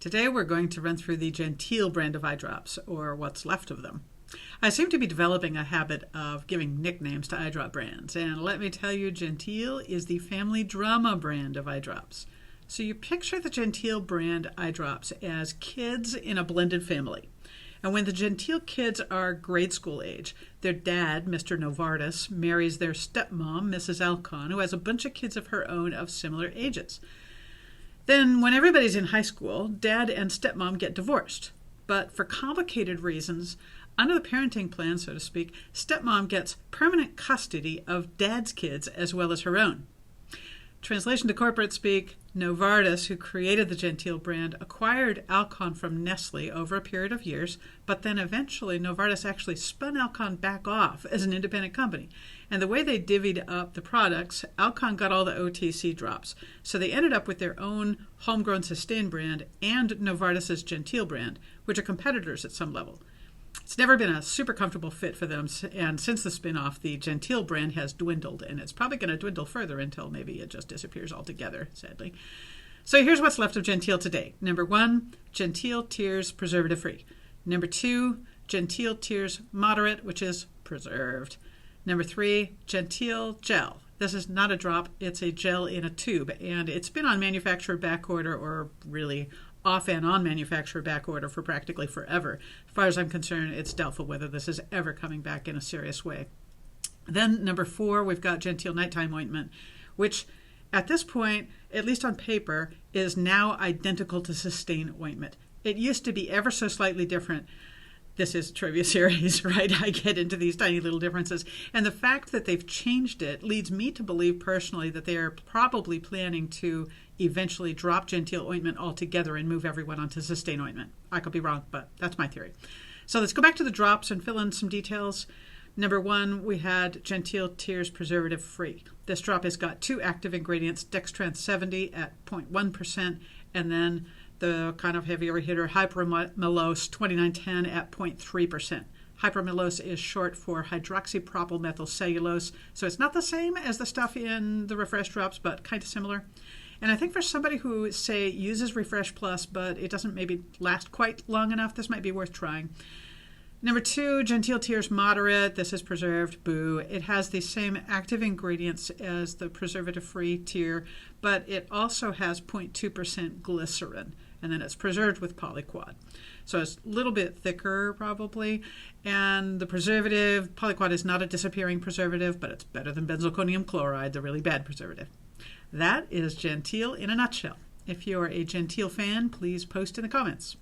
Today we're going to run through the Genteal brand of eye drops, or what's left of them. I seem to be developing a habit of giving nicknames to eye drop brands, and let me tell you, Genteal is the family drama brand of eye drops. So you picture the Genteal brand eye drops as kids in a blended family. And when the Genteal kids are grade school age, their dad, Mr. Novartis, marries their stepmom, Mrs. Alcon, who has a bunch of kids of her own of similar ages. Then, when everybody's in high school, dad and stepmom get divorced. But for complicated reasons, under the parenting plan, so to speak, stepmom gets permanent custody of dad's kids as well as her own. Translation to corporate speak, Novartis, who created the Genteal brand, acquired Alcon from Nestle over a period of years, but then eventually Novartis actually spun Alcon back off as an independent company. And the way they divvied up the products, Alcon got all the OTC drops. So they ended up with their own homegrown Sustain brand and Novartis's Genteal brand, which are competitors at some level. It's never been a super comfortable fit for them, and since the spin-off, the Genteal brand has dwindled, and it's probably going to dwindle further until maybe it just disappears altogether, sadly. So here's what's left of Genteal today. Number 1, Genteal Tears preservative-free. Number 2, Genteal Tears moderate, which is preserved. Number 3, Genteal gel. This is not a drop, it's a gel in a tube, and it's been on manufacturer back order, or really off and on manufacturer back order for practically forever. As far as I'm concerned, it's doubtful whether this is ever coming back in a serious way. Then number 4, we've got Genteal nighttime ointment, which at this point, at least on paper, is now identical to Sustain ointment. It used to be ever so slightly different. This is trivia series, right? I get into these tiny little differences. And the fact that they've changed it leads me to believe personally that they are probably planning to eventually drop Genteal ointment altogether and move everyone onto Sustain ointment. I could be wrong, but that's my theory. So let's go back to the drops and fill in some details. Number 1, we had Genteal Tears preservative-free. This drop has got 2 active ingredients, dextran 70 at 0.1%, and then the kind of heavier hitter, hypramylose 2910 at 0.3%. Hypramylose is short for hydroxypropylmethylcellulose, so it's not the same as the stuff in the Refresh drops, but kind of similar. And I think for somebody who, say, uses Refresh Plus, but it doesn't maybe last quite long enough, this might be worth trying. Number 2, Genteal Tears moderate. This is preserved. Boo. It has the same active ingredients as the preservative-free tier, but it also has 0.2% glycerin, and then it's preserved with polyquat. So it's a little bit thicker, probably. And the preservative, polyquat is not a disappearing preservative, but it's better than benzalkonium chloride, the really bad preservative. That is Genteal in a nutshell. If you're a Genteal fan, please post in the comments.